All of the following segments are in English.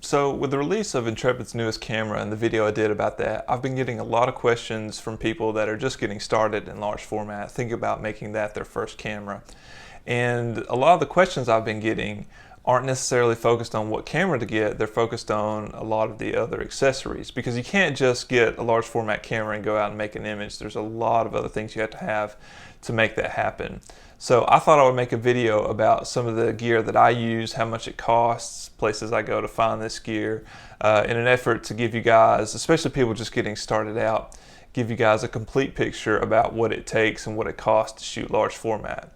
So with the release of Intrepid's newest camera and the video I did about that, I've been getting a lot of questions from people that are just getting started in large format, think about making that their first camera. And a lot of the questions I've been getting aren't necessarily focused on what camera to get, they're focused on a lot of the other accessories, because you can't just get a large format camera and go out and make an image. There's a lot of other things you have to make that happen. So I thought I would make a video about some of the gear that I use, how much it costs, places I go to find this gear, in an effort to give you guys, especially people just getting started out, give you guys a complete picture about what it takes and what it costs to shoot large format.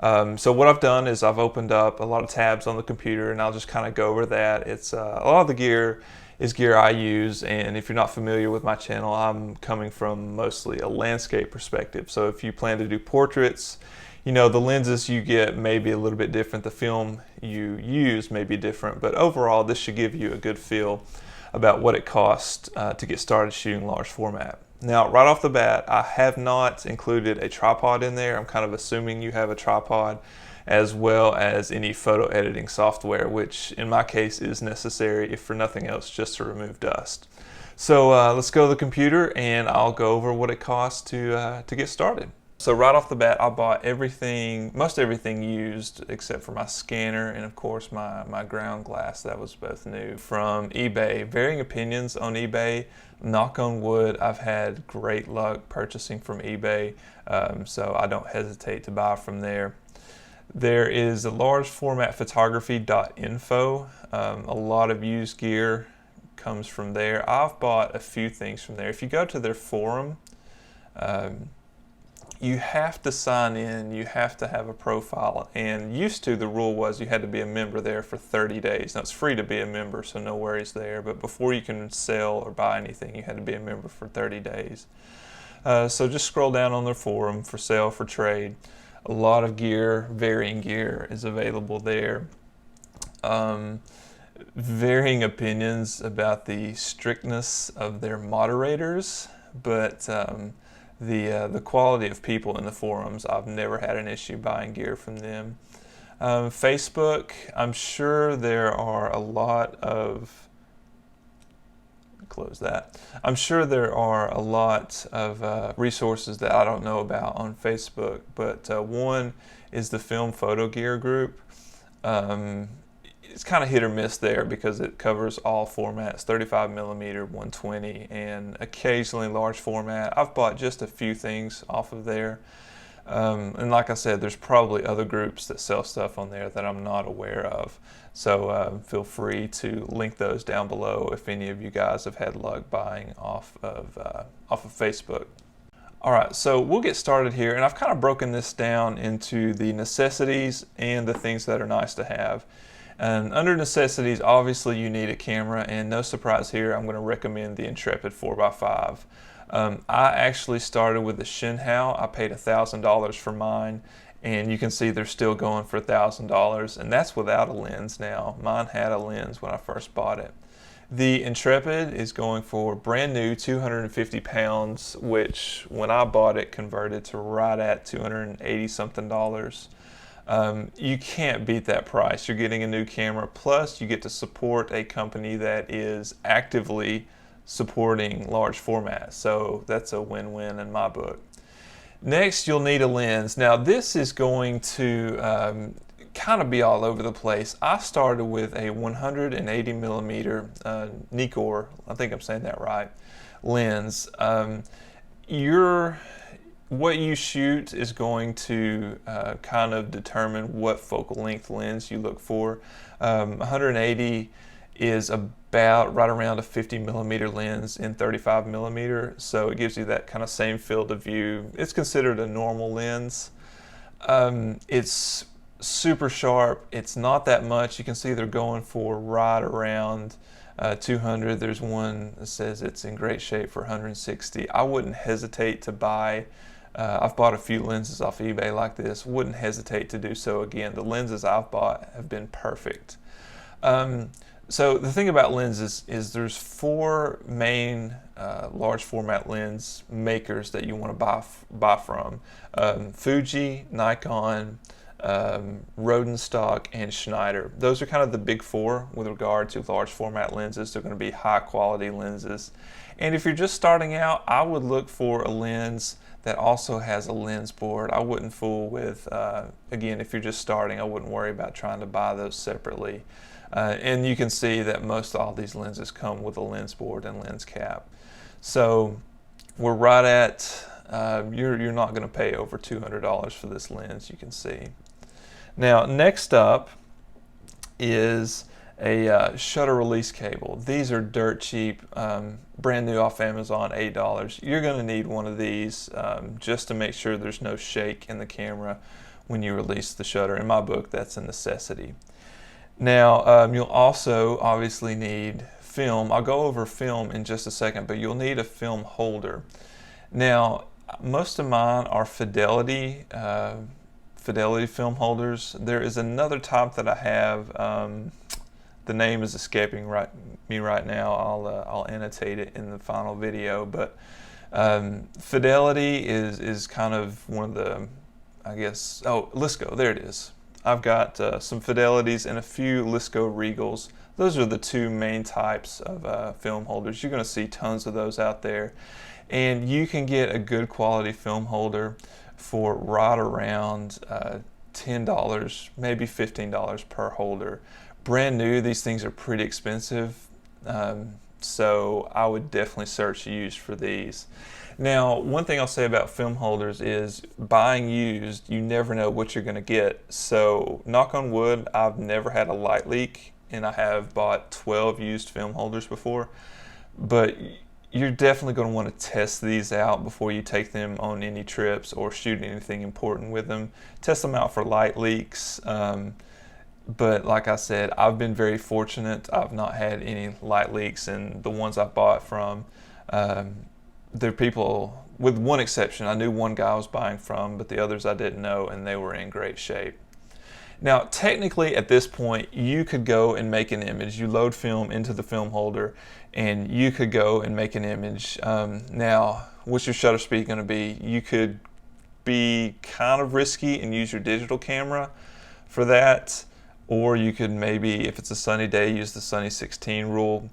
So what I've done is I've opened up a lot of tabs on the computer, and I'll just kind of go over that. It's a lot of the gear is gear I use, and if you're not familiar with my channel, I'm coming from mostly a landscape perspective. So if you plan to do portraits, you know, the lenses you get may be a little bit different, the film you use may be different, but overall this should give you a good feel about what it costs to get started shooting large format. Now, right off the bat, I have not included a tripod in there. I'm kind of assuming you have a tripod, as well as any photo editing software, which in my case is necessary, if for nothing else, just to remove dust. So let's go to the computer and I'll go over what it costs to get started. So right off the bat, I bought everything, most everything used except for my scanner and of course my ground glass that was both new from eBay. Varying opinions on eBay. Knock on wood, I've had great luck purchasing from eBay, so I don't hesitate to buy from there. There is a large format photography.info. A lot of used gear comes from there. I've bought a few things from there. If you go to their forum, you have to sign in, you have to have a profile, and used to the rule was you had to be a member there for 30 days. Now it's free to be a member, so no worries there, but before you can sell or buy anything, you had to be a member for 30 days. So just scroll down on their forum for sale, for trade. A lot of gear, varying gear is available there. Varying opinions about the strictness of their moderators, but the quality of people in the forums, I've never had an issue buying gear from them. Facebook, I'm sure there are a lot of, close that. I'm sure there are a lot of resources that I don't know about on Facebook, but one is the Film Photo Gear group. It's kind of hit or miss there because it covers all formats, 35mm, 120, and occasionally large format. I've bought just a few things off of there. And like I said, there's probably other groups that sell stuff on there that I'm not aware of. So feel free to link those down below if any of you guys have had luck buying off of Facebook. All right, so we'll get started here, and I've kind of broken this down into the necessities and the things that are nice to have. And under necessities, obviously you need a camera, and no surprise here, I'm going to recommend the Intrepid 4x5. I actually started with the Shinhao. I paid $1,000 for mine, and you can see they're still going for $1,000, and that's without a lens now. Mine had a lens when I first bought it. The Intrepid is going for brand new 250 pounds, which when I bought it converted to right at 280 something dollars. You can't beat that price. You're getting a new camera, plus you get to support a company that is actively supporting large format. So that's a win-win in my book. Next, you'll need a lens. Now this is going to kind of be all over the place. I started with a 180mm Nikkor, I think I'm saying that right, lens. What you shoot is going to kind of determine what focal length lens you look for. 180 is about right around a 50mm lens in 35mm, so it gives you that kind of same field of view. It's considered a normal lens. It's super sharp. It's not that much. You can see they're going for right around 200. There's one that says it's in great shape for 160. I wouldn't hesitate to buy. I've bought a few lenses off eBay like this. Wouldn't hesitate to do so again. The lenses I've bought have been perfect. So the thing about lenses is there's four main large format lens makers that you want to buy from. Fuji, Nikon, Rodenstock, and Schneider. Those are kind of the big four with regard to large format lenses. They're going to be high quality lenses. And if you're just starting out, I would look for a lens that also has a lens board. I wouldn't fool with, again, if you're just starting, I wouldn't worry about trying to buy those separately. And you can see that most all these lenses come with a lens board and lens cap. So we're right at, you're not going to pay over $200 for this lens, you can see. Now, next up is a shutter release cable. These are dirt cheap, brand new off Amazon, $8. You're going to need one of these just to make sure there's no shake in the camera when you release the shutter. In my book, that's a necessity. Now, you'll also obviously need film. I'll go over film in just a second, but you'll need a film holder. Now, most of mine are Fidelity film holders. There is another type that I have. The name is escaping me right now. I'll annotate it in the final video. But Fidelity is kind of one of the, I guess. Oh, Lisco. There it is. I've got some Fidelities and a few Lisco Regals. Those are the two main types of film holders. You're going to see tons of those out there. And you can get a good quality film holder for right around $10, maybe $15 per holder. Brand new, these things are pretty expensive. So I would definitely search used for these. Now, one thing I'll say about film holders is buying used, you never know what you're going to get. So knock on wood, I've never had a light leak, and I have bought 12 used film holders before. But you're definitely going to want to test these out before you take them on any trips or shoot anything important with them. Test them out for light leaks. But like I said, I've been very fortunate. I've not had any light leaks, and the ones I bought from, they're people, with one exception, I knew one guy I was buying from, but the others I didn't know, and they were in great shape. Now, technically at this point, you could go and make an image. You load film into the film holder, and you could go and make an image. Now, what's your shutter speed going to be? You could be kind of risky and use your digital camera for that, or you could maybe, if it's a sunny day, use the sunny 16 rule.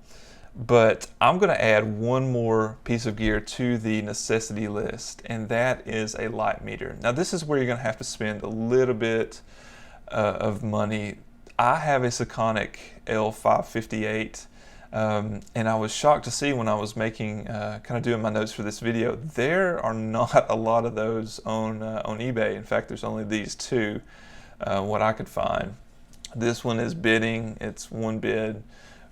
But I'm going to add one more piece of gear to the necessity list, and that is a light meter. Now, this is where you're going to have to spend a little bit of money. I have a Sekonic L558, and I was shocked to see when I was making, kind of doing my notes for this video, there are not a lot of those on eBay. In fact, there's only these two, what I could find. This one is bidding. It's one bid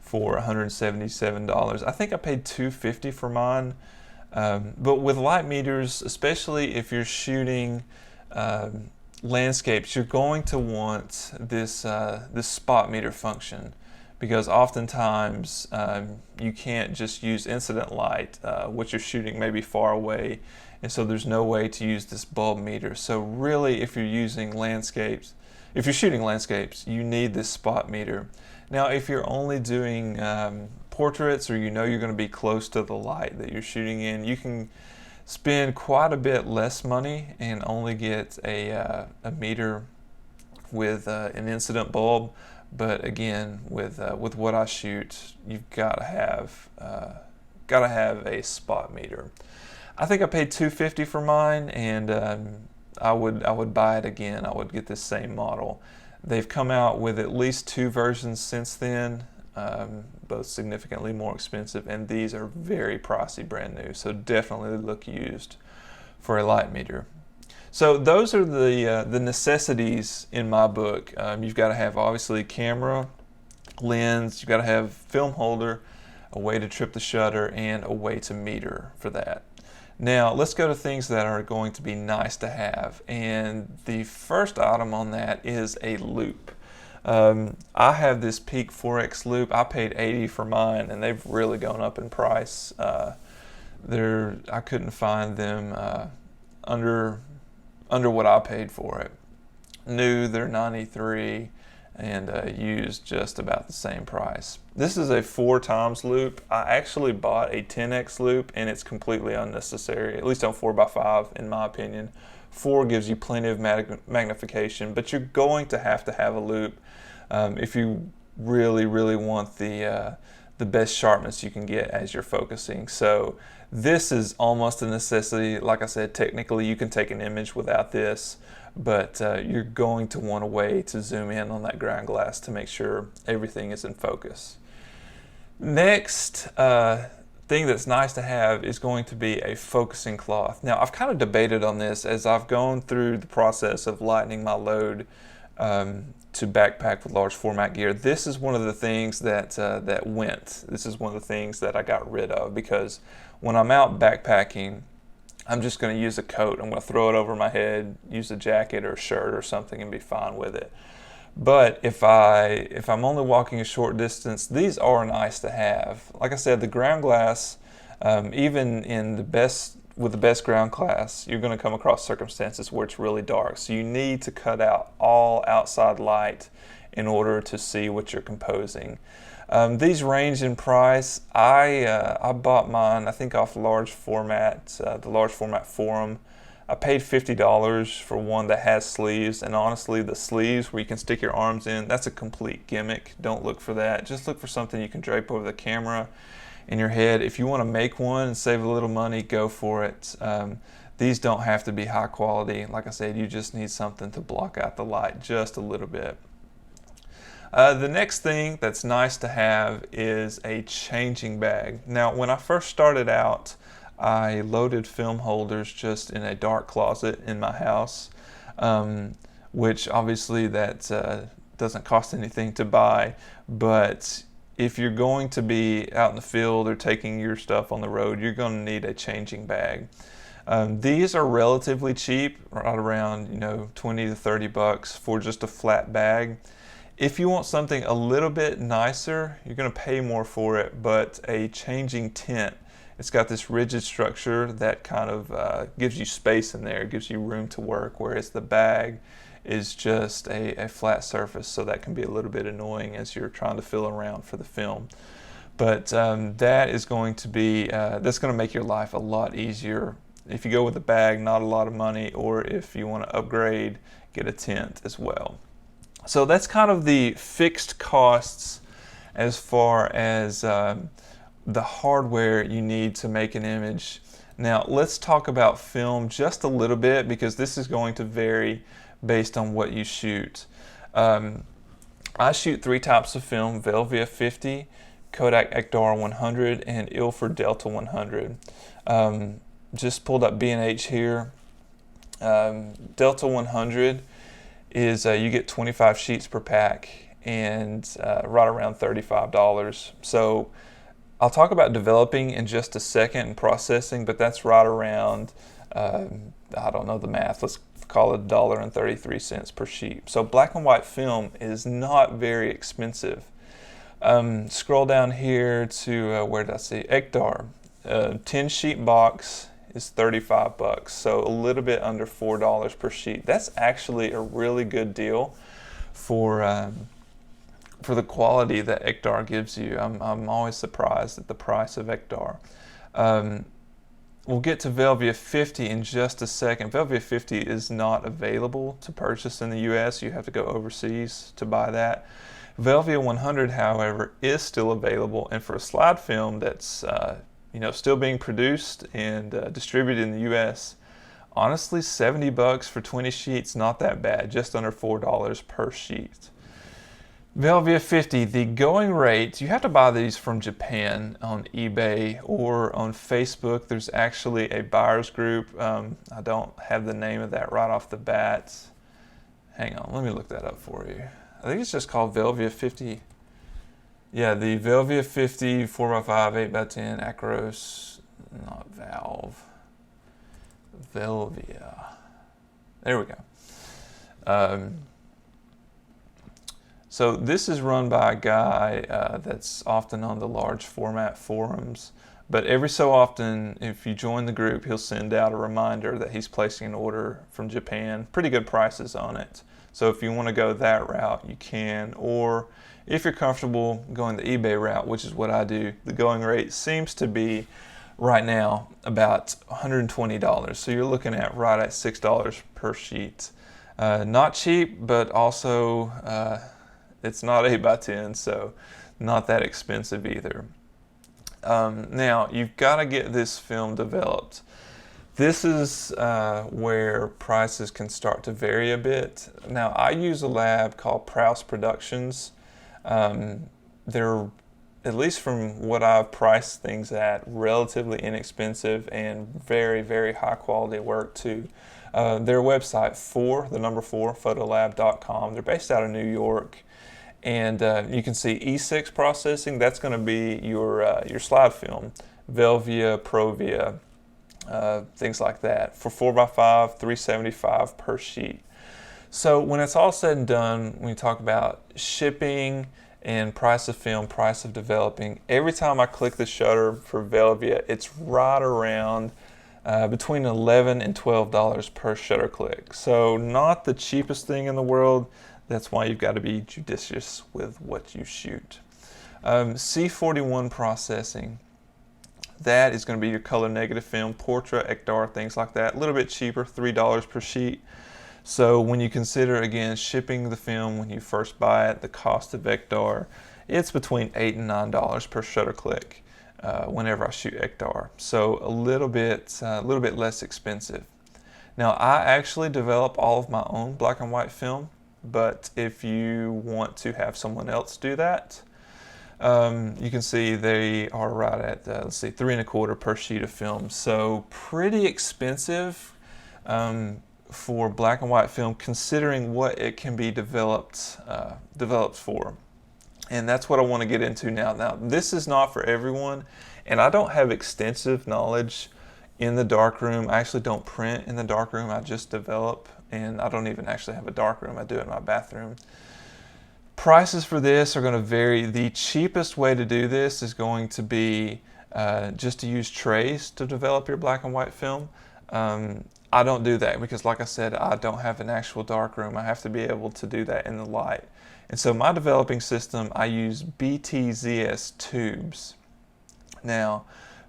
for $177. I think I paid $250 for mine. But with light meters, especially if you're shooting landscapes, you're going to want this this spot meter function, because oftentimes you can't just use incident light. What you're shooting may be far away, and so there's no way to use this bulb meter. So really, if you're using landscapes, if you're shooting landscapes, you need this spot meter. Now, if you're only doing portraits, or you know you're going to be close to the light that you're shooting in, you can spend quite a bit less money and only get a meter with an incident bulb. But again, with what I shoot, you've got to have a spot meter. I think I paid $250 for mine, and I would buy it again. I would get this same model. They've come out with at least 2 versions since then, both significantly more expensive, and these are very pricey, brand new. So definitely look used for a light meter. So those are the necessities in my book. You've got to have, obviously, camera, lens. You've got to have film holder, a way to trip the shutter, and a way to meter for that. Now, let's go to things that are going to be nice to have. And the first item on that is a loop. I have this Peak 4X loop. I paid $80 for mine, and they've really gone up in price. I couldn't find them under what I paid for it. New, they're $93, and used just about the same price. This is a 4x loop. I actually bought a 10x loop, and it's completely unnecessary, at least on 4x5 in my opinion. 4 gives you plenty of magnification, but you're going to have a loop if you really want the best sharpness you can get as you're focusing. So this is almost a necessity. Like I said, technically you can take an image without this, but you're going to want a way to zoom in on that ground glass to make sure everything is in focus. Next thing that's nice to have is going to be a focusing cloth. Now, I've kind of debated on this as I've gone through the process of lightening my load to backpack with large format gear. This is one of the things that went. This is one of the things that I got rid of, because when I'm out backpacking, I'm just going to use a coat. I'm going to throw it over my head, use a jacket or a shirt or something, and be fine with it. But if I'm only walking a short distance, these are nice to have. Like I said, the ground glass, even in with the best ground glass, you're going to come across circumstances where it's really dark. So you need to cut out all outside light in order to see what you're composing. These range in price. I bought mine, I think, off large format, the large format forum. I paid $50 for one that has sleeves, and honestly, the sleeves where you can stick your arms in, that's a complete gimmick. Don't look for that. Just look for something you can drape over the camera in your head. If you want to make one and save a little money, go for it. These don't have to be high quality. Like I said, you just need something to block out the light just a little bit. The next thing that's nice to have is a changing bag. Now, when I first started out, I loaded film holders just in a dark closet in my house, which obviously that doesn't cost anything to buy, but if you're going to be out in the field or taking your stuff on the road, you're going to need a changing bag. These are relatively cheap, right around 20 to 30 bucks for just a flat bag. If you want something a little bit nicer, you're going to pay more for it, but a changing tent. It's got this rigid structure that kind of gives you space in there, gives you room to work, whereas the bag is just a flat surface, so that can be a little bit annoying as you're trying to fill around for the film. But that is going to be, that's going to make your life a lot easier. If you go with a bag, not a lot of money, or if you want to upgrade, get a tent as well. So that's kind of the fixed costs as far as the hardware you need to make an image. Now let's talk about film just a little bit, because this is going to vary based on what you shoot. I shoot 3 types of film: Velvia 50, Kodak Ektar 100, and Ilford Delta 100. Just pulled up B&H here. Delta 100 is you get 25 sheets per pack, and right around $35. So I'll talk about developing in just a second and processing, but that's right around, I don't know the math, let's call it $1.33 per sheet. So black and white film is not very expensive. Scroll down here to, where did I see? Ektar. 10 sheet box is 35 bucks, so a little bit under $4 per sheet. That's actually a really good deal for the quality that Ektar gives you. I'm always surprised at the price of Ektar. We'll get to Velvia 50 in just a second. Velvia 50 is not available to purchase in the US. You have to go overseas to buy that. Velvia 100, however, is still available, and for a slide film that's still being produced and distributed in the US, honestly, 70 bucks for 20 sheets, not that bad, just under $4 per sheet. Velvia 50, the going rate, you have to buy these from Japan on eBay or on Facebook. There's actually a buyer's group. I don't have the name of that right off the bat. Hang on, let me look that up for you. I think it's just called Velvia 50. Yeah, the Velvia 50 4x5, 8x10 Acros, not Valve. Velvia. There we go. So this is run by a guy that's often on the large format forums, but every so often, if you join the group, he'll send out a reminder that he's placing an order from Japan. Pretty good prices on it. So if you want to go that route, you can, or if you're comfortable going the eBay route, which is what I do, the going rate seems to be right now about $120. So you're looking at right at $6 per sheet. Not cheap, but also it's not 8 by 10, so not that expensive either. Now you've got to get this film developed. This is where prices can start to vary a bit. Now I use a lab called Prowse Productions. They're, at least from what I've priced things at, relatively inexpensive and very, very high quality work too. Their website, the number 4, photolab.com. They're based out of New York. And you can see E6 processing. That's going to be your slide film, Velvia, Provia, things like that. For 4x5, $375 per sheet. So when it's all said and done, when you talk about shipping and price of film, price of developing, every time I click the shutter for Velvia, it's right around between $11 and $12 per shutter click. So not the cheapest thing in the world. That's why you've got to be judicious with what you shoot. C41 processing. That is going to be your color negative film, Portra, Ektar, things like that. A little bit cheaper, $3 per sheet. So when you consider, again, shipping the film when you first buy it, the cost of Ektar, it's between $8 and $9 per shutter click whenever I shoot Ektar. So a little bit less expensive. Now I actually develop all of my own black and white film, but if you want to have someone else do that, you can see they are right at $3 1/4 per sheet of film. So pretty expensive for black and white film, considering what it can be developed for. And that's what I want to get into now. Now this is not for everyone, and I don't have extensive knowledge in the darkroom. I actually don't print in the darkroom. I just develop, and I don't even actually have a darkroom. I do it in my bathroom. Prices for this are going to vary. The cheapest way to do this is going to be just to use trays to develop your black and white film. I don't do that because, like I said, I don't have an actual darkroom. I have to be able to do that in the light. And so my developing system, I use BTZS tubes. Now,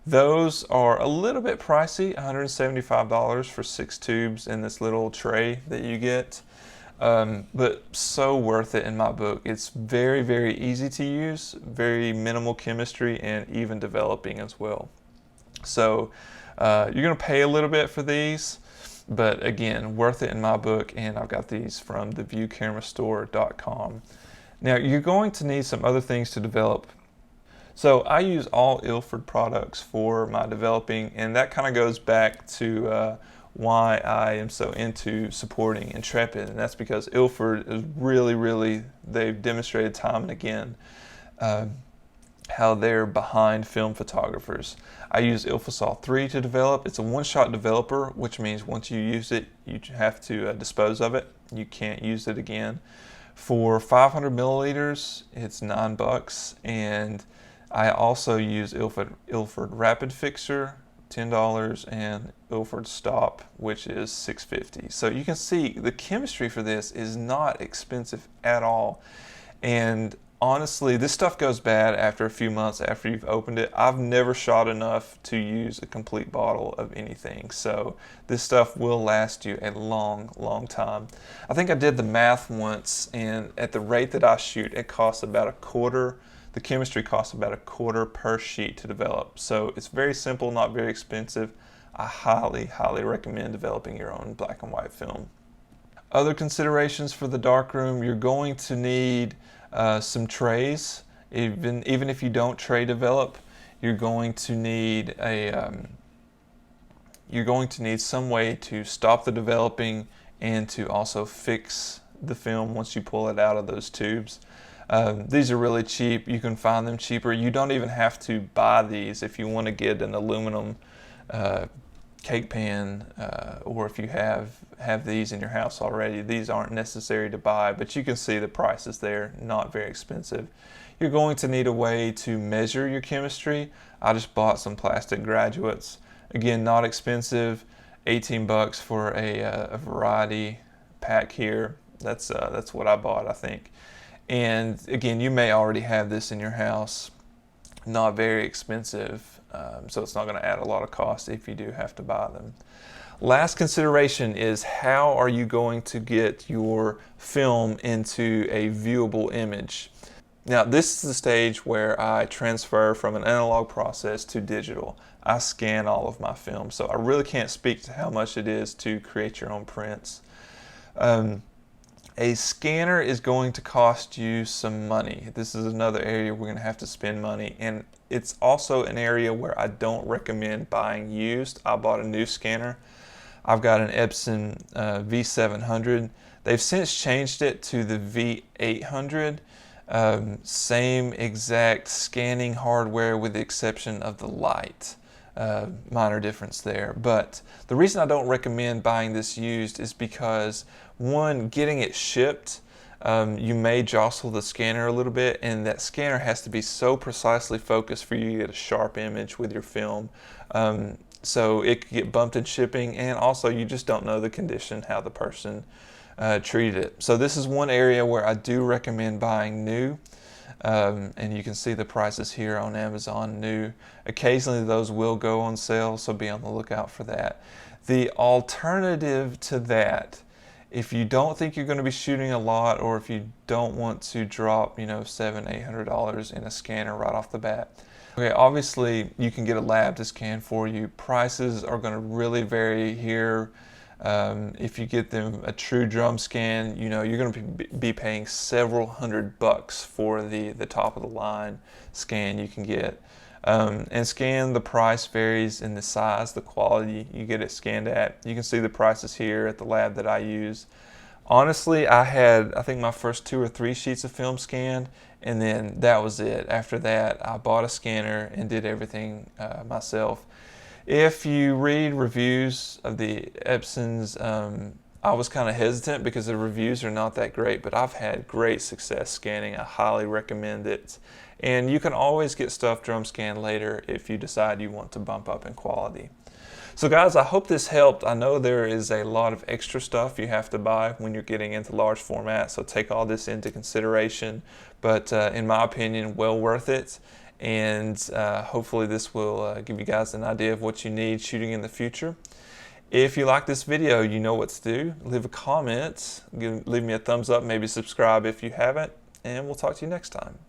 those are a little bit pricey, $175 for 6 tubes in this little tray that you get. But so worth it in my book. It's very, very easy to use, very minimal chemistry, and even developing as well. So you're going to pay a little bit for these, but again, worth it in my book, and I've got these from theviewcamerastore.com. Now you're going to need some other things to develop. So I use all Ilford products for my developing, and that kind of goes back to why I am so into supporting Intrepid, and that's because Ilford is really, they've demonstrated time and again how they're behind film photographers. I use Ilfosol 3 to develop. It's a one-shot developer, which means once you use it, you have to dispose of it. You can't use it again. For 500 milliliters, it's $9, and I also use Ilford Rapid Fixer, $10, and Ilford Stop, which is $6.50. So you can see the chemistry for this is not expensive at all. And honestly, this stuff goes bad after a few months after you've opened it. I've never shot enough to use a complete bottle of anything. So this stuff will last you a long time. I think I did the math once, and at the rate that I shoot, it costs about $1/4. The chemistry costs about $1/4 per sheet to develop. So it's very simple, not very expensive. I highly recommend developing your own black and white film. Other considerations for the darkroom: you're going to need some trays. Even if you don't tray develop, you're going to need some way to stop the developing and to also fix the film once you pull it out of those tubes. These are really cheap. You can find them cheaper. You don't even have to buy these if you want to get an aluminum cake pan, or if you have these in your house already. These aren't necessary to buy, but you can see the prices there, not very expensive. You're going to need a way to measure your chemistry. I just bought some plastic graduates. Again, not expensive, $18 for a variety pack here. That's what I bought, I think. And again, you may already have this in your house. Not very expensive. So it's not going to add a lot of cost if you do have to buy them. Last consideration is, how are you going to get your film into a viewable image? Now, this is the stage where I transfer from an analog process to digital. I scan all of my film, so I really can't speak to how much it is to create your own prints. A scanner is going to cost you some money. This is another area we're going to have to spend money, and it's also an area where I don't recommend buying used. I bought a new scanner. I've got an Epson V700. They've since changed it to the V800. Same exact scanning hardware with the exception of the light. Minor difference there. But the reason I don't recommend buying this used is because, one, getting it shipped, you may jostle the scanner a little bit, and that scanner has to be so precisely focused for you to get a sharp image with your film. So it could get bumped in shipping, and also you just don't know the condition, how the person treated it. So this is one area where I do recommend buying new. And you can see the prices here on Amazon new. Occasionally those will go on sale, so be on the lookout for that. The alternative to that, if you don't think you're going to be shooting a lot, or if you don't want to drop, $700-800 in a scanner right off the bat. Okay, obviously you can get a lab to scan for you. Prices are going to really vary here. If you get them a true drum scan, you're going to be paying several $100 for the top of the line scan you can get. And scan, the price varies in the size, the quality you get it scanned at. You can see the prices here at the lab that I use. Honestly, I think my first 2 or 3 sheets of film scanned, and then that was it. After that, I bought a scanner and did everything myself. If you read reviews of the Epsons, I was kind of hesitant because the reviews are not that great, but I've had great success scanning. I highly recommend it. And you can always get stuff drum scanned later if you decide you want to bump up in quality. So guys, I hope this helped. I know there is a lot of extra stuff you have to buy when you're getting into large format, so take all this into consideration. But in my opinion, well worth it. And hopefully this will give you guys an idea of what you need shooting in the future. If you like this video, you know what to do. Leave a comment, leave me a thumbs up, maybe subscribe if you haven't, and we'll talk to you next time.